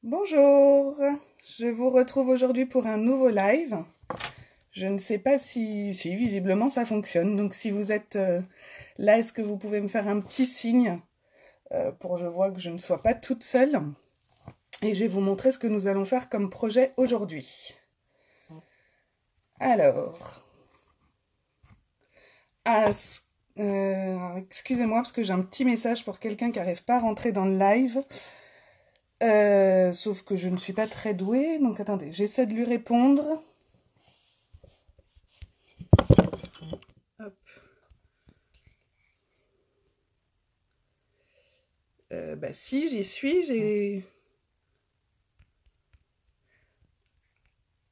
Bonjour, je vous retrouve aujourd'hui pour un nouveau live. Je ne sais pas si visiblement ça fonctionne. Donc si vous êtes là, est-ce que vous pouvez me faire un petit signe pour que je vois que je ne sois pas toute seule. Et je vais vous montrer ce que nous allons faire comme projet aujourd'hui. Alors, excusez-moi parce que j'ai un petit message pour quelqu'un qui n'arrive pas à rentrer dans le live. Sauf que je ne suis pas très douée, donc attendez, j'essaie de lui répondre. Hop. Bah si, j'y suis,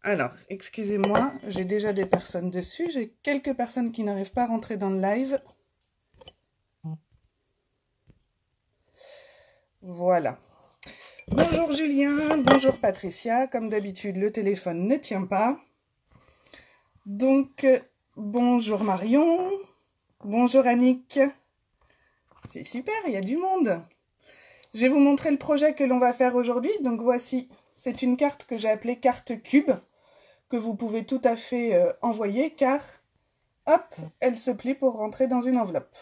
Alors, excusez-moi, j'ai déjà des personnes dessus, j'ai quelques personnes qui n'arrivent pas à rentrer dans le live. Voilà. Bonjour Julien, bonjour Patricia, comme d'habitude le téléphone ne tient pas. Donc, bonjour Marion, bonjour Annick. C'est super, il y a du monde. Je vais vous montrer le projet que l'on va faire aujourd'hui. Donc voici, c'est une carte que j'ai appelée carte cube, que vous pouvez tout à fait envoyer car, hop, elle se plie pour rentrer dans une enveloppe.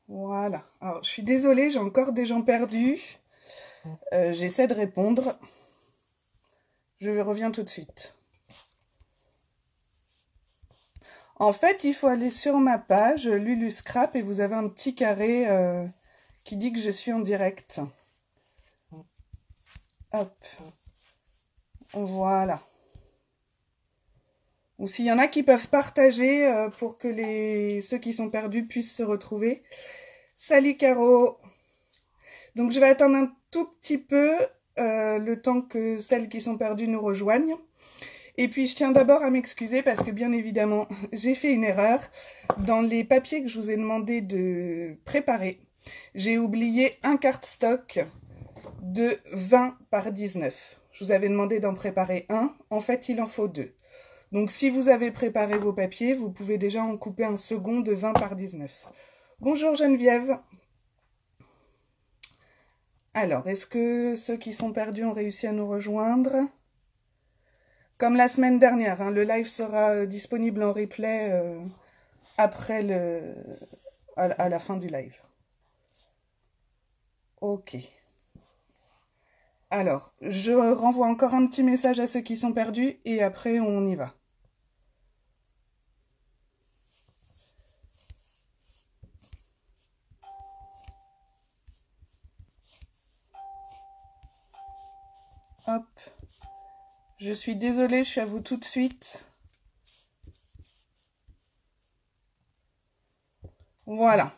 Voilà. Alors, je suis désolée, j'ai encore des gens perdus. J'essaie de répondre. Je reviens tout de suite. En fait, il faut aller sur ma page Lulu Scrap et vous avez un petit carré qui dit que je suis en direct. Hop. Voilà. Ou s'il y en a qui peuvent partager pour que ceux qui sont perdus puissent se retrouver. Salut Caro. Donc je vais attendre un tout petit peu le temps que celles qui sont perdues nous rejoignent. Et puis je tiens d'abord à m'excuser parce que bien évidemment j'ai fait une erreur. Dans les papiers que je vous ai demandé de préparer, j'ai oublié un cardstock de 20 par 19. Je vous avais demandé d'en préparer un, en fait il en faut deux. Donc si vous avez préparé vos papiers, vous pouvez déjà en couper un second de 20 par 19. Bonjour Geneviève. Alors, est-ce que ceux qui sont perdus ont réussi à nous rejoindre? Comme la semaine dernière, hein, le live sera disponible en replay après à la fin du live. Ok. Alors, je renvoie encore un petit message à ceux qui sont perdus et après on y va. Hop. Je suis désolée, je suis à vous tout de suite. Voilà.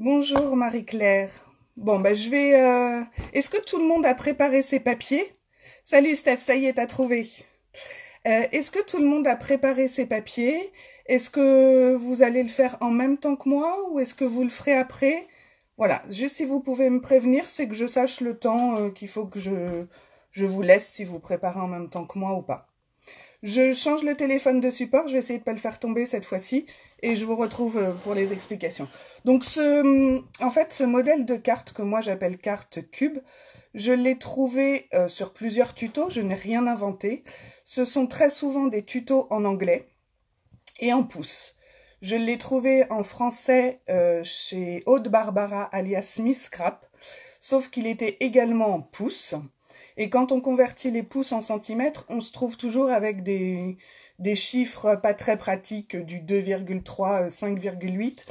Bonjour Marie-Claire. Bon, ben je vais... Est-ce que tout le monde a préparé ses papiers? Salut Steph, ça y est, t'as trouvé. Est-ce que tout le monde a préparé ses papiers? Est-ce que vous allez le faire en même temps que moi ou est-ce que vous le ferez après? Voilà, juste si vous pouvez me prévenir, c'est que je sache le temps qu'il faut que je vous laisse si vous préparez en même temps que moi ou pas. Je change le téléphone de support, je vais essayer de ne pas le faire tomber cette fois-ci et je vous retrouve pour les explications. Donc en fait, ce modèle de carte que moi j'appelle carte cube, je l'ai trouvé sur plusieurs tutos, je n'ai rien inventé. Ce sont très souvent des tutos en anglais et en pouces. Je l'ai trouvé en français chez Aude Barbara alias Smith Scrap, sauf qu'il était également en pouces. Et quand on convertit les pouces en centimètres, on se trouve toujours avec des chiffres pas très pratiques, du 2,3, 5,8.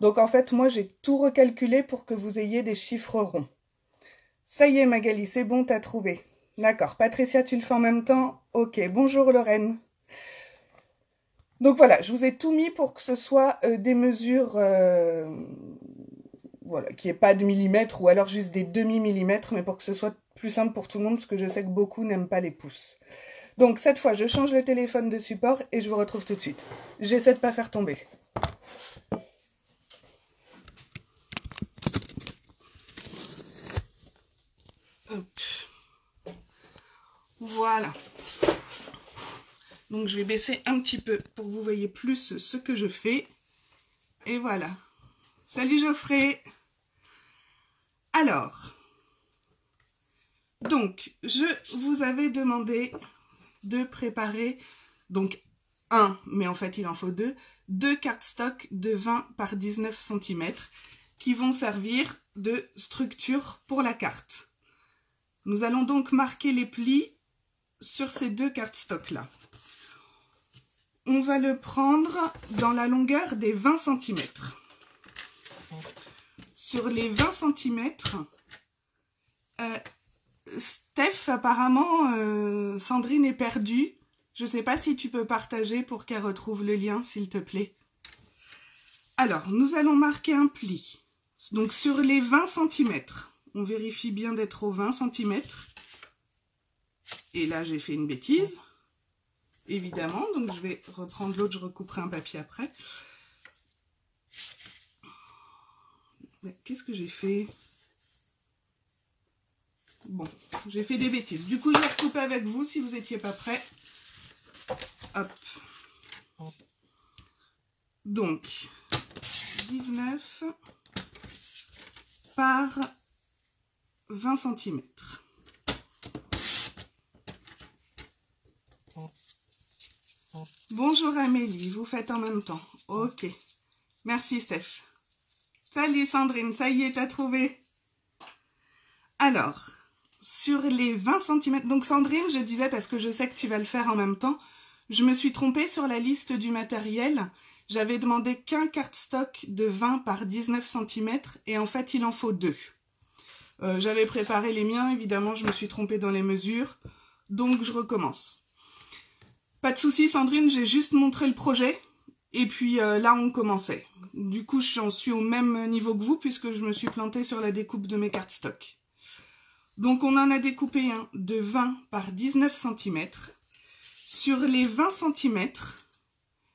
Donc en fait, moi j'ai tout recalculé pour que vous ayez des chiffres ronds. Ça y est Magali, c'est bon, t'as trouvé. D'accord, Patricia, tu le fais en même temps? Ok, bonjour Lorraine. Donc voilà, je vous ai tout mis pour que ce soit des mesures, voilà, qu'il n'y ait pas de millimètres ou alors juste des demi-millimètres, mais pour que ce soit plus simple pour tout le monde, parce que je sais que beaucoup n'aiment pas les pouces. Donc cette fois, je change le téléphone de support et je vous retrouve tout de suite. J'essaie de ne pas faire tomber. Hop. Voilà. Donc je vais baisser un petit peu pour que vous voyez plus ce que je fais. Et voilà. Salut Geoffrey. Alors, donc, je vous avais demandé de préparer, donc mais en fait il en faut deux cardstock de 20 par 19 cm qui vont servir de structure pour la carte. Nous allons donc marquer les plis sur ces deux cardstock là. On va le prendre dans la longueur des 20 cm. Sur les 20 cm, Steph, apparemment, Sandrine est perdue. Je ne sais pas si tu peux partager pour qu'elle retrouve le lien, s'il te plaît. Alors, nous allons marquer un pli. Donc, sur les 20 cm, on vérifie bien d'être aux 20 cm. Et là, j'ai fait une bêtise, évidemment. Donc, je vais reprendre l'autre, je recouperai un papier après. Qu'est-ce que j'ai fait? Bon, j'ai fait des bêtises. Du coup, je vais recouper avec vous si vous n'étiez pas prêts. Hop. Donc, 19 par 20 cm. Bonjour Amélie, vous faites en même temps. Ok. Merci Steph. Salut Sandrine, ça y est, t'as trouvé. Alors, sur les 20 cm, donc Sandrine, je disais parce que je sais que tu vas le faire en même temps, je me suis trompée sur la liste du matériel. J'avais demandé qu'un cardstock de 20 par 19 cm et en fait il en faut 2. J'avais préparé les miens, évidemment je me suis trompée dans les mesures, donc je recommence. Pas de souci Sandrine, j'ai juste montré le projet et puis là on commençait. Du coup j'en suis au même niveau que vous puisque je me suis plantée sur la découpe de mes cardstocks. Donc on en a découpé un de 20 par 19 cm. Sur les 20 cm,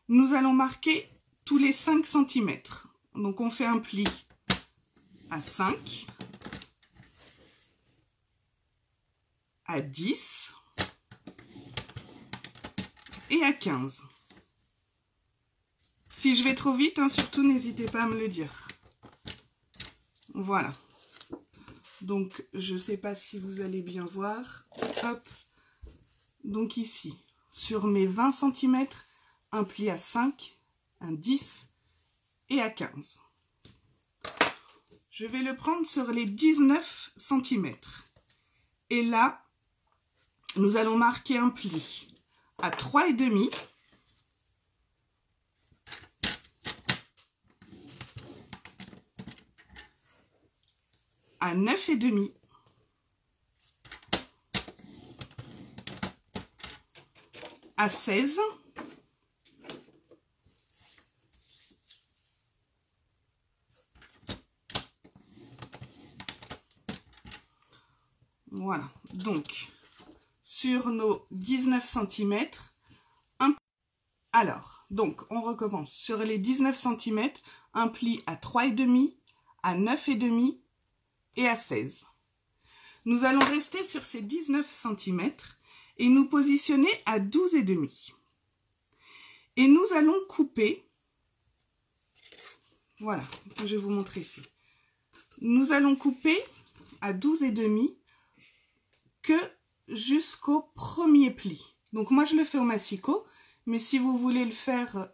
nous allons marquer tous les 5 cm. Donc on fait un pli à 5, à 10 et à 15. Si je vais trop vite, hein, surtout n'hésitez pas à me le dire. Voilà. Donc je ne sais pas si vous allez bien voir. Hop. Donc ici, sur mes 20 cm, un pli à 5, un 10 et à 15. Je vais le prendre sur les 19 cm. Et là, nous allons marquer un pli à 3,5, à 9,5, à 16, voilà, donc sur nos 19 cm, alors, donc on recommence, sur les 19 cm, un pli à 3,5, à 9,5 et à 16. Nous allons rester sur ces 19 cm et nous positionner à 12,5. Et nous allons couper, voilà, je vais vous montrer ici. Nous allons couper à 12,5 que jusqu'au premier pli. Donc moi je le fais au massicot, mais si vous voulez le faire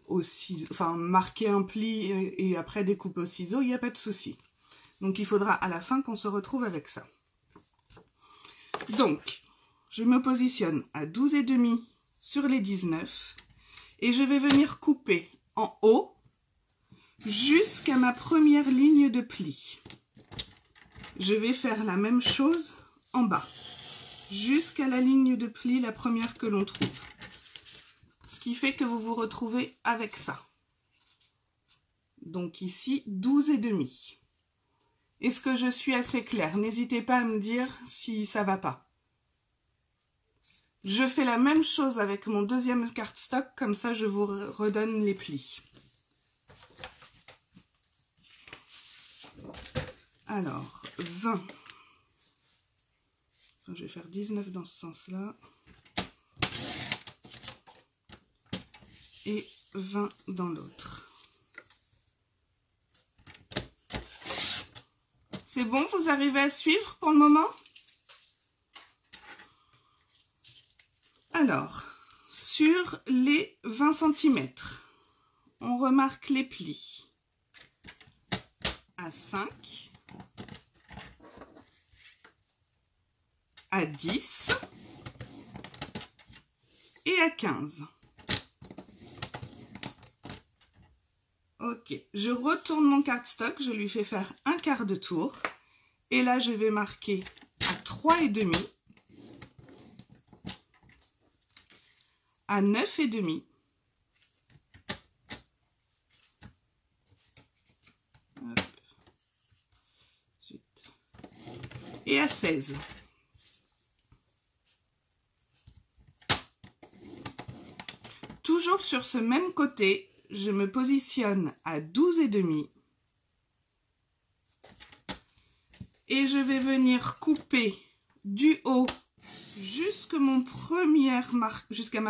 au ciseau, enfin marquer un pli et après découper au ciseau, il n'y a pas de souci. Donc il faudra à la fin qu'on se retrouve avec ça. Donc je me positionne à 12,5 sur les 19 et je vais venir couper en haut jusqu'à ma première ligne de pli. Je vais faire la même chose en bas, jusqu'à la ligne de pli, la première que l'on trouve. Ce qui fait que vous vous retrouvez avec ça. Donc ici, 12,5. Est-ce que je suis assez claire? N'hésitez pas à me dire si ça va pas. Je fais la même chose avec mon deuxième cardstock, comme ça je vous redonne les plis. Alors, 20. Enfin, je vais faire 19 dans ce sens-là. Et 20 dans l'autre. C'est bon, vous arrivez à suivre pour le moment? Alors, sur les 20 cm, on remarque les plis à 5, à 10 et à 15. Ok, je retourne mon cardstock, je lui fais faire un quart de tour. Et là, je vais marquer à 3,5, à 9,5, et à 16. Toujours sur ce même côté, je me positionne à 12,5 et je vais venir couper du haut jusqu'à ma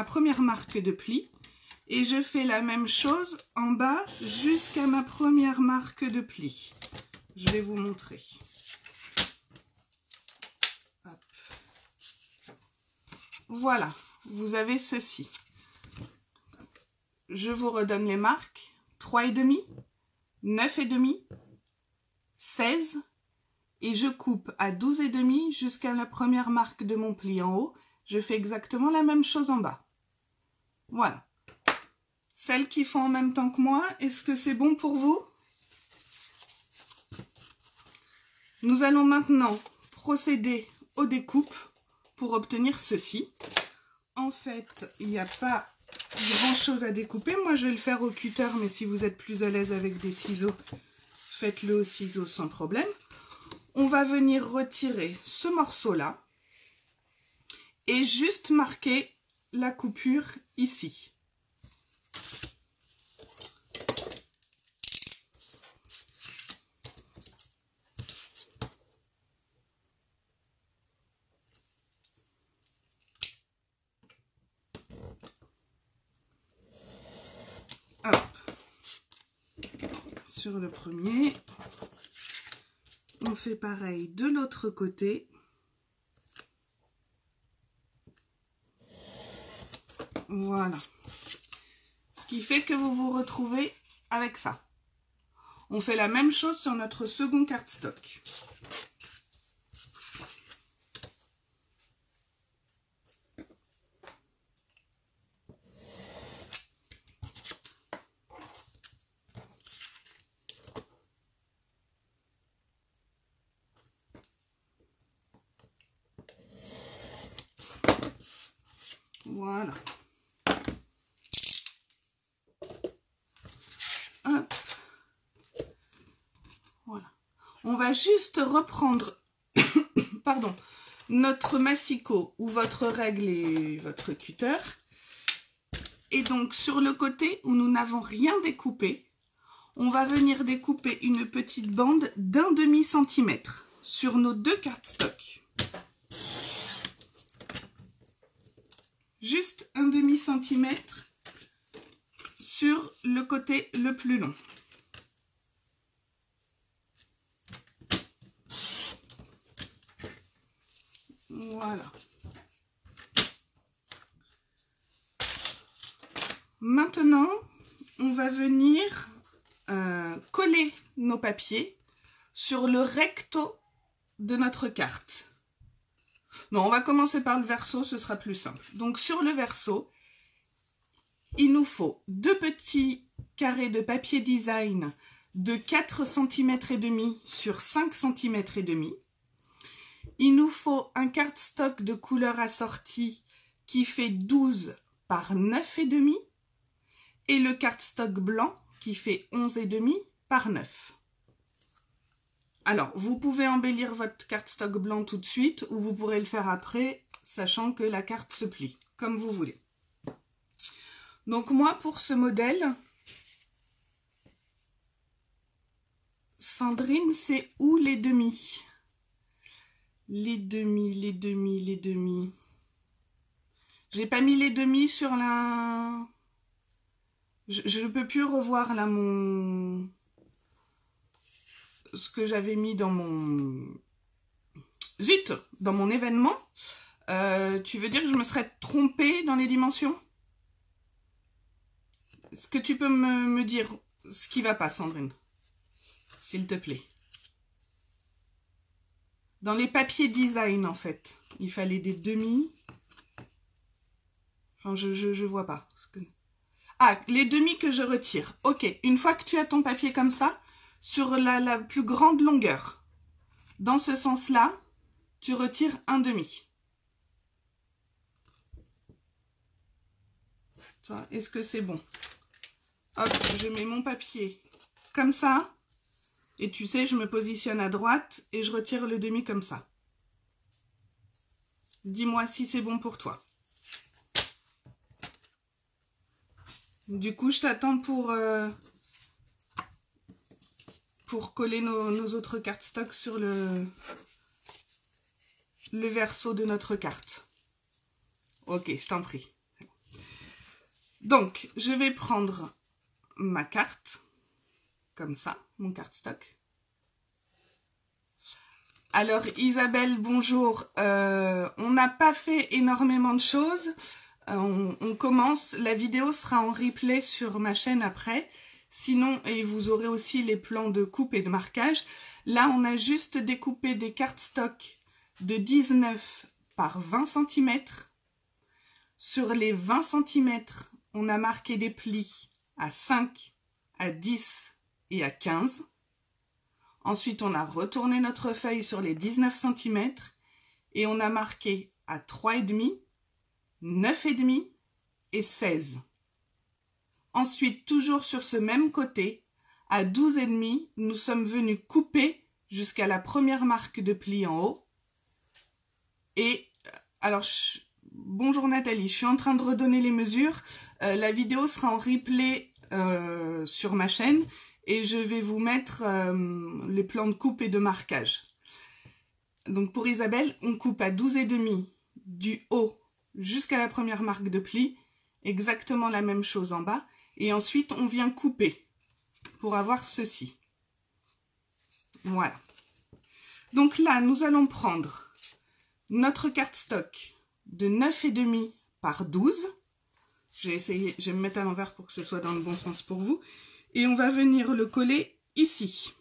première marque de pli et je fais la même chose en bas jusqu'à ma première marque de pli. Je vais vous montrer. Hop. Voilà, vous avez ceci. Je vous redonne les marques, 3,5, 9,5, 16 et je coupe à 12,5 jusqu'à la première marque de mon pli en haut. Je fais exactement la même chose en bas. Voilà. Celles qui font en même temps que moi, est-ce que c'est bon pour vous? Nous allons maintenant procéder aux découpes pour obtenir ceci. En fait, il n'y a pas grand chose à découper. Moi, je vais le faire au cutter, mais si vous êtes plus à l'aise avec des ciseaux, faites-le au ciseau sans problème. On va venir retirer ce morceau-là et juste marquer la coupure ici. Hop. Sur le premier, on fait pareil de l'autre côté. Voilà. Ce qui fait que vous vous retrouvez avec ça. On fait la même chose sur notre second cardstock. Voilà. Hop. Voilà. On va juste reprendre pardon, notre massicot ou votre règle et votre cutter. Et donc sur le côté où nous n'avons rien découpé, on va venir découper une petite bande d'1/2 centimètre sur nos deux cardstocks. Juste 1/2 centimètre sur le côté le plus long. Voilà. Maintenant, on va venir coller nos papiers sur le recto de notre carte. Non, on va commencer par le verso, ce sera plus simple. Donc sur le verso, il nous faut deux petits carrés de papier design de 4,5 cm sur 5,5 cm. Il nous faut un cardstock de couleur assortie qui fait 12 par 9,5 et le cardstock blanc qui fait 11,5 par 9. Alors, vous pouvez embellir votre cardstock blanc tout de suite ou vous pourrez le faire après, sachant que la carte se plie, comme vous voulez. Donc moi, pour ce modèle, Sandrine, c'est où les demi? Les demi. J'ai pas mis les demi sur la... Je ne peux plus revoir là mon... ce que j'avais mis dans mon... Zut, dans mon événement. Tu veux dire que je me serais trompée dans les dimensions? Est-ce que tu peux me dire ce qui va pas, Sandrine? S'il te plaît. Dans les papiers design, en fait, il fallait des demi. Enfin, je vois pas. Ah, les demi que je retire. Ok, une fois que tu as ton papier comme ça, sur la plus grande longueur, dans ce sens-là, tu retires un demi. Est-ce que c'est bon? Hop, je mets mon papier comme ça. Et tu sais, je me positionne à droite et je retire le demi comme ça. Dis-moi si c'est bon pour toi. Du coup, je t'attends pour coller nos autres cartes stock sur le verso de notre carte. Ok, je t'en prie. Donc, je vais prendre ma carte, comme ça, mon cardstock. Alors, Isabelle, bonjour. On n'a pas fait énormément de choses. On commence. La vidéo sera en replay sur ma chaîne après. Sinon, et vous aurez aussi les plans de coupe et de marquage. Là, on a juste découpé des cardstock de 19 par 20 cm. Sur les 20 cm, on a marqué des plis à 5, à 10 et à 15. Ensuite, on a retourné notre feuille sur les 19 cm et on a marqué à 3,5, 9,5 et 16. Ensuite, toujours sur ce même côté, à 12,5, nous sommes venus couper jusqu'à la première marque de pli en haut. Et alors, bonjour Nathalie, je suis en train de redonner les mesures. La vidéo sera en replay sur ma chaîne et je vais vous mettre les plans de coupe et de marquage. Donc pour Isabelle, on coupe à 12,5 du haut jusqu'à la première marque de pli, exactement la même chose en bas. Et ensuite, on vient couper pour avoir ceci. Voilà. Donc là, nous allons prendre notre cardstock de 9,5 par 12. Je vais me mettre à l'envers pour que ce soit dans le bon sens pour vous. Et on va venir le coller ici.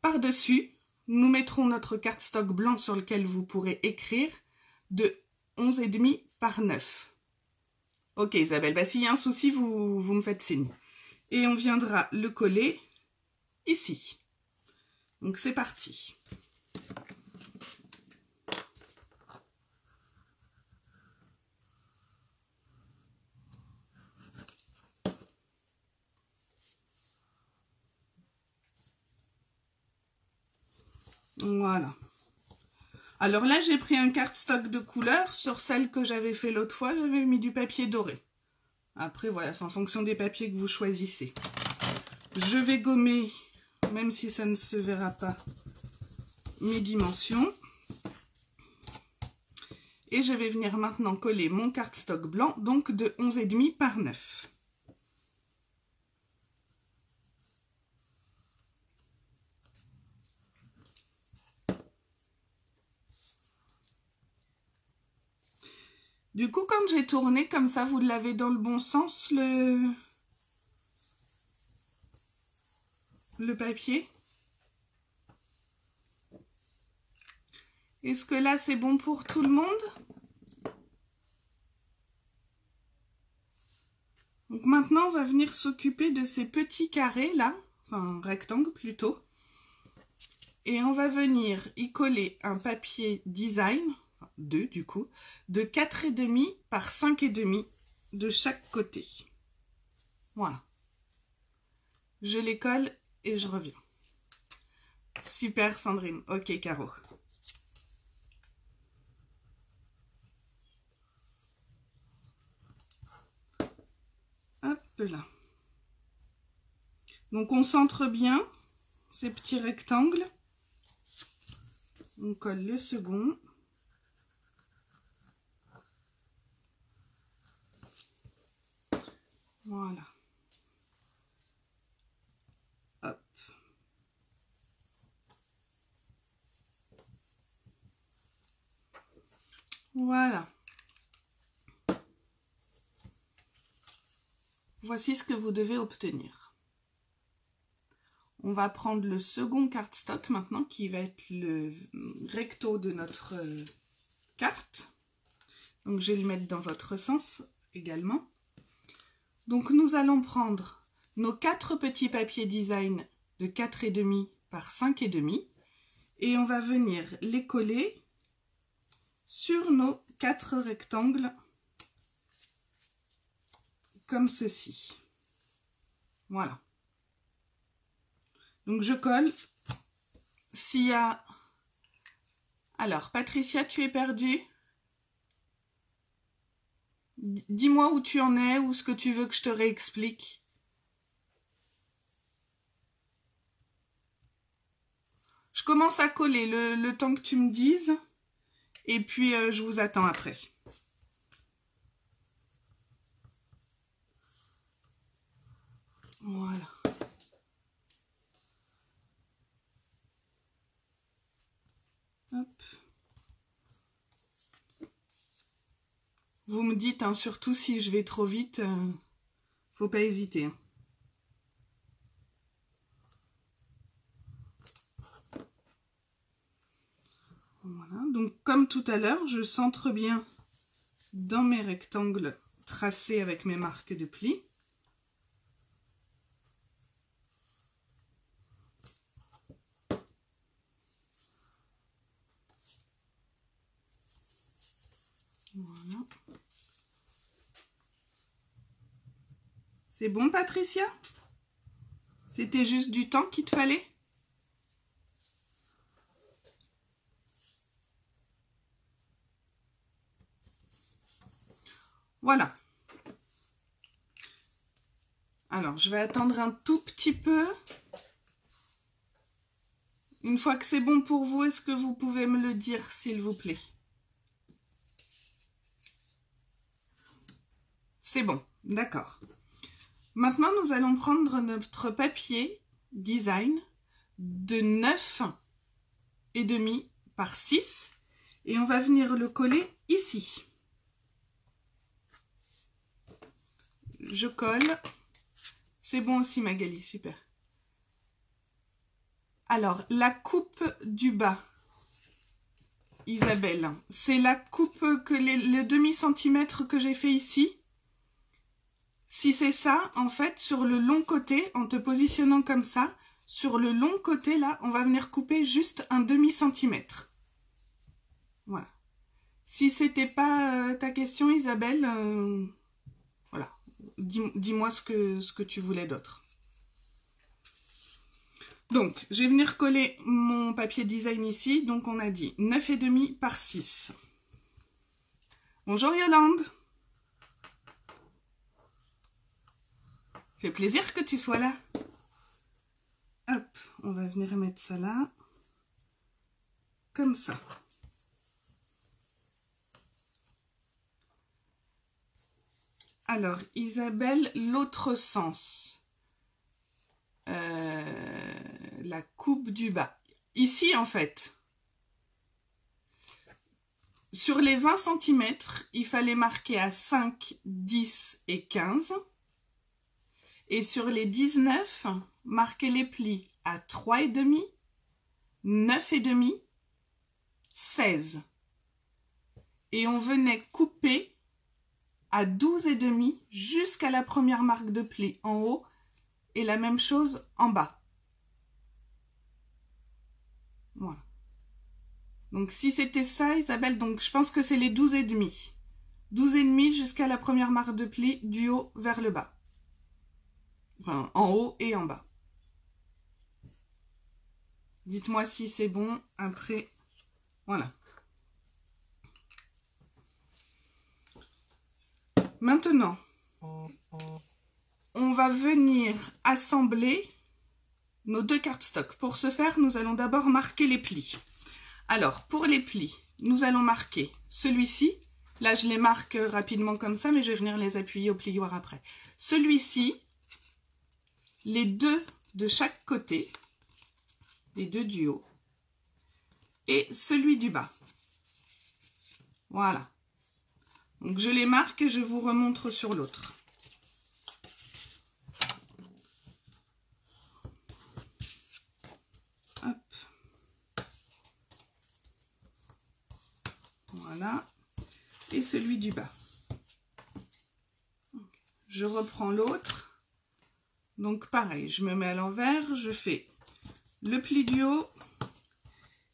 Par-dessus, nous mettrons notre cardstock blanc sur lequel vous pourrez écrire de 11,5 par 9. Ok Isabelle, bah, s'il y a un souci, vous me faites signe. Et on viendra le coller ici. Donc c'est parti. Voilà. Alors là, j'ai pris un cardstock de couleur. Sur celle que j'avais fait l'autre fois, j'avais mis du papier doré. Après, voilà, c'est en fonction des papiers que vous choisissez. Je vais gommer, même si ça ne se verra pas, mes dimensions. Et je vais venir maintenant coller mon cardstock blanc, donc de 11,5 par 9. Du coup, comme j'ai tourné comme ça, vous l'avez dans le bon sens, le papier. Est-ce que là, c'est bon pour tout le monde? Donc maintenant, on va venir s'occuper de ces petits carrés là, enfin rectangles plutôt. Et on va venir y coller un papier design, enfin, deux du coup, de 4,5 par 5,5 de chaque côté. Voilà. Je les colle et je reviens. Super Sandrine. Ok Caro. Hop là. Donc on centre bien ces petits rectangles. On colle le second. Voilà. Hop. Voilà. Voici ce que vous devez obtenir. On va prendre le second cardstock maintenant, qui va être le recto de notre carte. Donc je vais le mettre dans votre sens également. Donc nous allons prendre nos 4 petits papiers design de 4,5 par 5,5 et on va venir les coller sur nos 4 rectangles comme ceci. Voilà. Donc je colle. S'il y a... Alors, Patricia, tu es perdue? Dis-moi où tu en es ou ce que tu veux que je te réexplique. Je commence à coller le temps que tu me dises et puis je vous attends après. Voilà. Hop. Vous me dites, hein, surtout si je vais trop vite, faut pas hésiter. Voilà, donc comme tout à l'heure, je centre bien dans mes rectangles tracés avec mes marques de pli. Voilà. C'est bon, Patricia? C'était juste du temps qu'il te fallait? Voilà. Alors, je vais attendre un tout petit peu. Une fois que c'est bon pour vous, est-ce que vous pouvez me le dire, s'il vous plaît? C'est bon, d'accord. Maintenant, nous allons prendre notre papier design de 9,5 par 6 et on va venir le coller ici. Je colle. C'est bon aussi, Magali, super. Alors, la coupe du bas, Isabelle, c'est la coupe que le demi-centimètre que j'ai fait ici. Si c'est ça, en fait, sur le long côté, en te positionnant comme ça, sur le long côté, là, on va venir couper juste un demi-centimètre. Voilà. Si c'était pas ta question, Isabelle, voilà. Dis-moi ce que tu voulais d'autre. Donc, je vais venir coller mon papier design ici. Donc, on a dit 9,5 par 6. Bonjour Yolande. Fait plaisir que tu sois là. Hop, on va venir mettre ça là. Comme ça. Alors, Isabelle, l'autre sens. La coupe du bas. Ici, en fait, sur les 20 cm, il fallait marquer à 5, 10 et 15. Et sur les 19, marquer les plis à 3,5, 9,5, 16. Et on venait couper à 12,5 jusqu'à la première marque de pli en haut et la même chose en bas. Voilà. Donc si c'était ça, Isabelle, donc je pense que c'est les 12,5. 12,5 jusqu'à la première marque de pli du haut vers le bas. Enfin, en haut et en bas. Dites-moi si c'est bon. Après, voilà. Maintenant, on va venir assembler nos deux cardstocks. Pour ce faire, nous allons d'abord marquer les plis. Alors, pour les plis, nous allons marquer celui-ci. Là, je les marque rapidement comme ça, mais je vais venir les appuyer au plioir après. Celui-ci, les deux de chaque côté, les deux du haut, et celui du bas. Voilà. Donc je les marque et je vous remontre sur l'autre. Hop. Voilà. Et celui du bas. Je reprends l'autre. Donc pareil, je me mets à l'envers, je fais le pli du haut,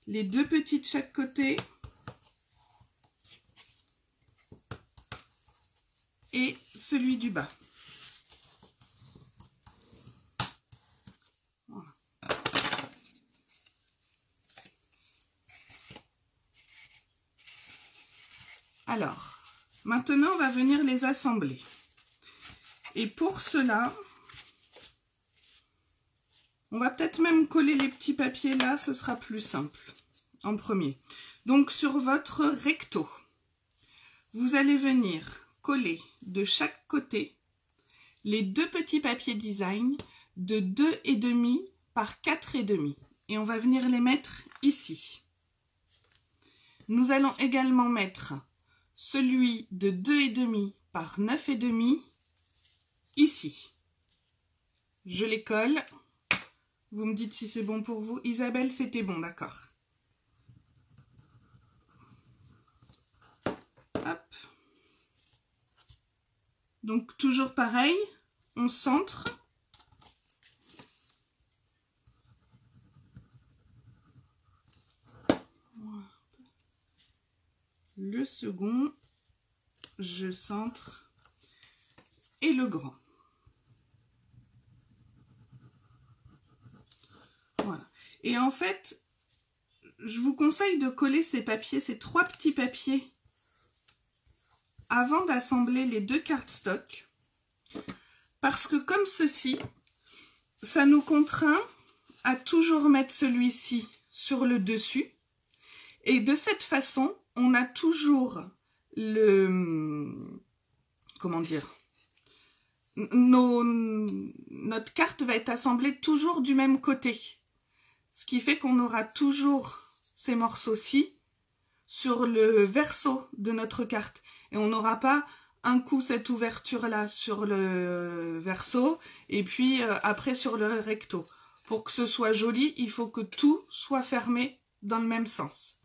les deux petits de chaque côté et celui du bas. Voilà. Alors, maintenant on va venir les assembler. Et pour cela, on va peut-être même coller les petits papiers là, ce sera plus simple en premier. Donc sur votre recto, vous allez venir coller de chaque côté les deux petits papiers design de 2,5 par 4,5 et on va venir les mettre ici. Nous allons également mettre celui de 2,5 par 9,5 ici. Je les colle. Vous me dites si c'est bon pour vous. Isabelle, c'était bon, d'accord. Hop. Donc, toujours pareil, on centre. Le second, je centre. Et le grand. Voilà. Et en fait, je vous conseille de coller ces papiers, ces trois petits papiers, avant d'assembler les deux cardstock. Parce que comme ceci, ça nous contraint à toujours mettre celui-ci sur le dessus. Et de cette façon, on a toujours le... Comment dire ? Notre carte va être assemblée toujours du même côté. Ce qui fait qu'on aura toujours ces morceaux-ci sur le verso de notre carte. Et on n'aura pas un coup cette ouverture-là sur le verso et puis après sur le recto. Pour que ce soit joli, il faut que tout soit fermé dans le même sens.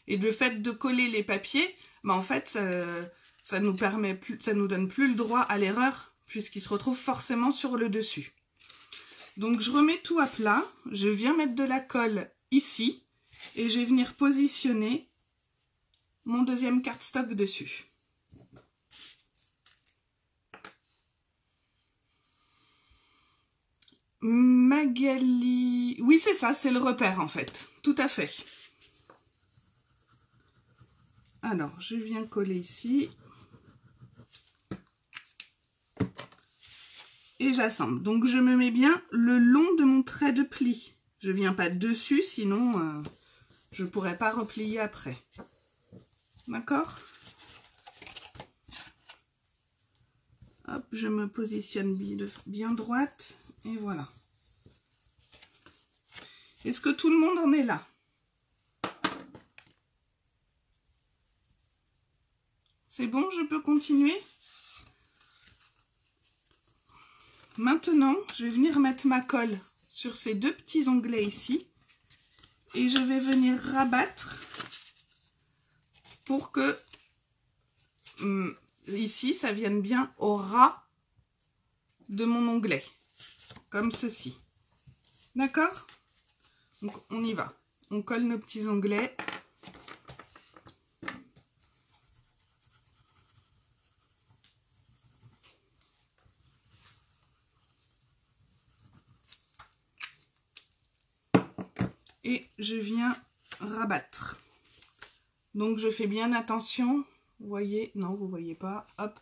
Et le fait de coller les papiers, bah en fait, ça nous donne plus le droit à l'erreur puisqu'il se retrouve forcément sur le dessus. Donc je remets tout à plat, je viens mettre de la colle ici et je vais venir positionner mon deuxième cardstock dessus. Magali... Oui, c'est ça, c'est le repère en fait. Tout à fait. Alors, je viens coller ici. Et j'assemble. Donc, je me mets bien le long de mon trait de pli. Je viens pas dessus, sinon je ne pourrais pas replier après. D'accord ? Hop, je me positionne bien droite. Et voilà. Est-ce que tout le monde en est là? C'est bon, je peux continuer? Maintenant, je vais venir mettre ma colle sur ces deux petits onglets ici. Et je vais venir rabattre pour que ici, ça vienne bien au ras de mon onglet. Comme ceci. D'accord? Donc, on y va. On colle nos petits onglets. Et je viens rabattre. Donc, je fais bien attention. Vous voyez? Non, vous voyez pas. Hop.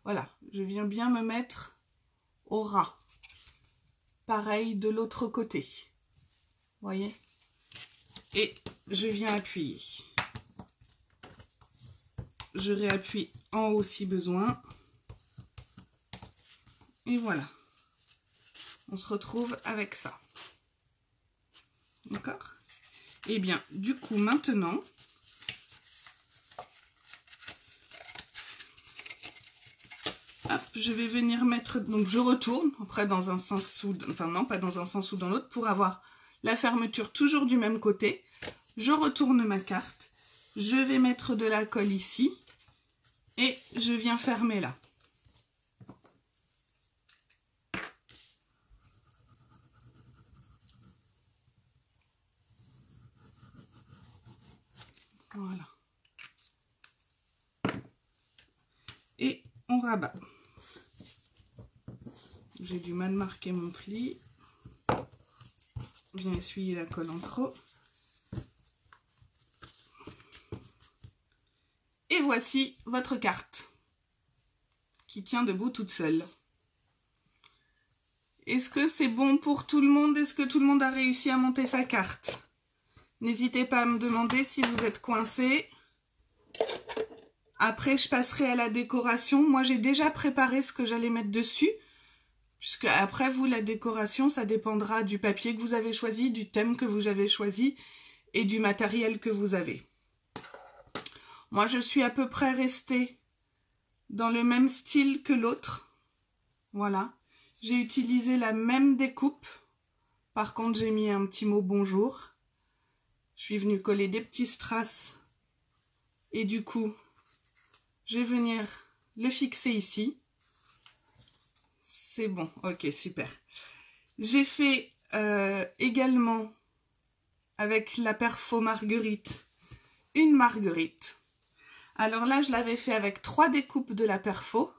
Voilà. Je viens bien me mettre au ras. Pareil de l'autre côté. Vous voyez? Et je viens appuyer. Je réappuie en haut si besoin. Et voilà. On se retrouve avec ça. D'accord? Et bien, du coup, maintenant, Hop, je vais venir mettre, donc je retourne, après dans un sens ou, enfin non, pas dans un sens ou dans l'autre, pour avoir la fermeture toujours du même côté. Je retourne ma carte, je vais mettre de la colle ici, et je viens fermer là. Voilà. Et on rabat. J'ai du mal marquer mon pli. Bien essuyer la colle en trop. Et voici votre carte qui tient debout toute seule. Est-ce que c'est bon pour tout le monde? Est-ce que tout le monde a réussi à monter sa carte? N'hésitez pas à me demander si vous êtes coincé. Après, je passerai à la décoration. Moi, j'ai déjà préparé ce que j'allais mettre dessus. Puisque après, vous, la décoration, ça dépendra du papier que vous avez choisi, du thème que vous avez choisi et du matériel que vous avez. Moi, je suis à peu près restée dans le même style que l'autre. Voilà. J'ai utilisé la même découpe. Par contre, j'ai mis un petit mot bonjour. Je suis venue coller des petits strass. Et du coup, je vais venir le fixer ici. C'est bon. Ok, super. J'ai fait également, avec la Perfo Marguerite, une marguerite. Alors là, je l'avais fait avec 3 découpes de la Perfo,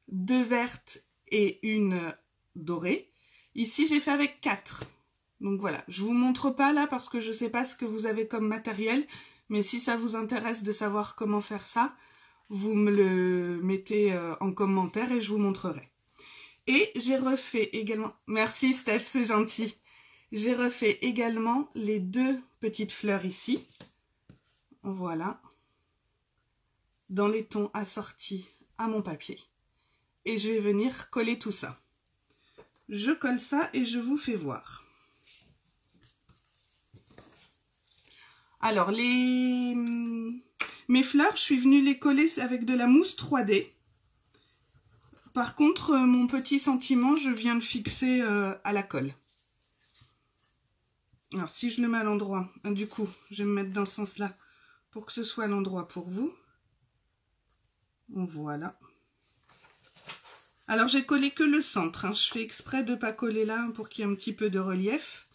2 vertes et une dorée. Ici, j'ai fait avec 4. Donc voilà, je vous montre pas là parce que je sais pas ce que vous avez comme matériel, mais si ça vous intéresse de savoir comment faire ça, vous me le mettez en commentaire et je vous montrerai. Et j'ai refait également... Merci Steph, c'est gentil. J'ai refait également les 2 petites fleurs ici. Voilà. Dans les tons assortis à mon papier. Et je vais venir coller tout ça. Je colle ça et je vous fais voir. Alors, mes fleurs, je suis venue les coller avec de la mousse 3D. Par contre, mon petit sentiment, je viens le fixer à la colle. Alors, si je le mets à l'endroit, du coup, je vais me mettre dans ce sens-là pour que ce soit l'endroit pour vous. Voilà. Alors, j'ai collé que le centre. Hein. Je fais exprès de ne pas coller là pour qu'il y ait un petit peu de relief.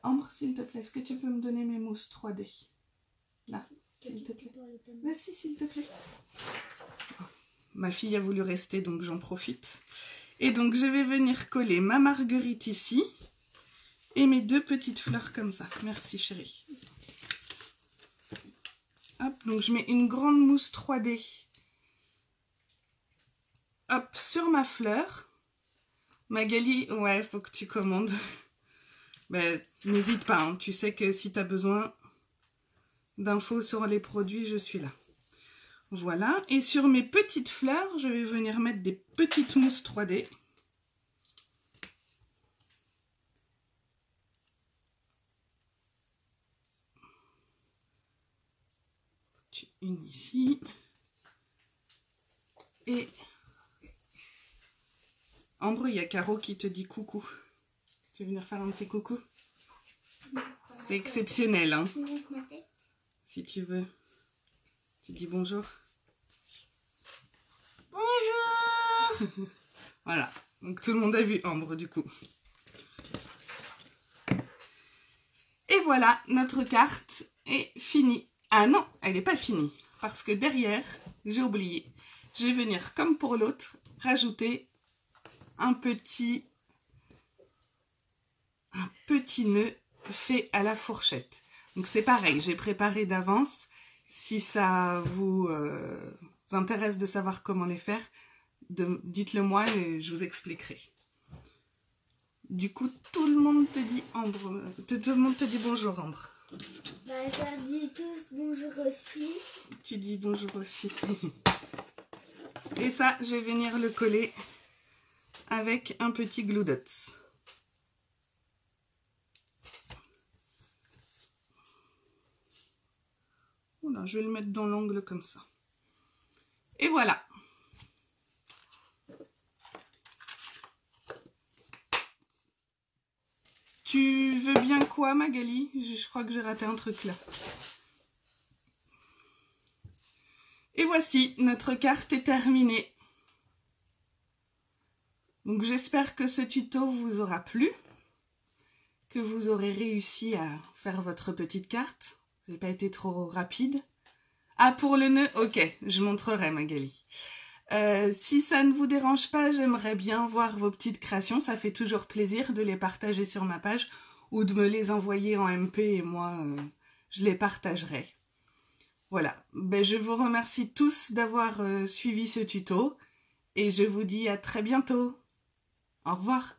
Ambre, s'il te plaît, est-ce que tu peux me donner mes mousses 3D? Là, s'il te plaît. Vas-y, s'il te plaît. Ma fille a voulu rester, donc j'en profite. Et donc, je vais venir coller ma marguerite ici. Et mes 2 petites fleurs comme ça. Merci, chérie. Hop, donc je mets une grande mousse 3D. Hop, sur ma fleur. Magali, ouais, faut que tu commandes. Ben, n'hésite pas, hein. Tu sais que si tu as besoin d'infos sur les produits, je suis là. Voilà, et sur mes petites fleurs, je vais venir mettre des petites mousses 3D. Une ici. Et Ambre, il y a Caro qui te dit coucou. Tu veux venir faire un petit coucou? C'est exceptionnel, hein? Si tu veux. Tu dis bonjour. Bonjour. Voilà, donc tout le monde a vu Ambre du coup. Et voilà, notre carte est finie. Ah non, elle n'est pas finie, parce que derrière, j'ai oublié. Je vais venir, comme pour l'autre, rajouter un petit nœud fait à la fourchette. Donc c'est pareil, j'ai préparé d'avance. Si ça vous intéresse de savoir comment les faire, dites-le moi et je vous expliquerai. Du coup, tout le monde te dit Ambre, tout le monde te dit bonjour Ambre. Bah, je leur dis tous bonjour aussi. Tu dis bonjour aussi. Et ça, je vais venir le coller avec un petit glue dots. Voilà, je vais le mettre dans l'angle comme ça. Et voilà. Tu veux bien quoi, Magali? Je crois que j'ai raté un truc là. Et voici, notre carte est terminée. Donc j'espère que ce tuto vous aura plu, que vous aurez réussi à faire votre petite carte. Vous n'avez pas été trop rapide. Ah, pour le nœud, ok, je montrerai, Magali. Si ça ne vous dérange pas, j'aimerais bien voir vos petites créations. Ça fait toujours plaisir de les partager sur ma page ou de me les envoyer en MP et moi, je les partagerai. Voilà, je vous remercie tous d'avoir suivi ce tuto et je vous dis à très bientôt. Au revoir.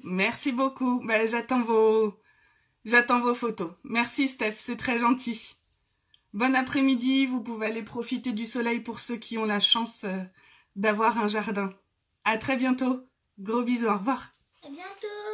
Merci beaucoup. J'attends vos photos. Merci Steph, c'est très gentil. Bon après-midi, vous pouvez aller profiter du soleil pour ceux qui ont la chance d'avoir un jardin. À très bientôt. Gros bisous, au revoir. À bientôt.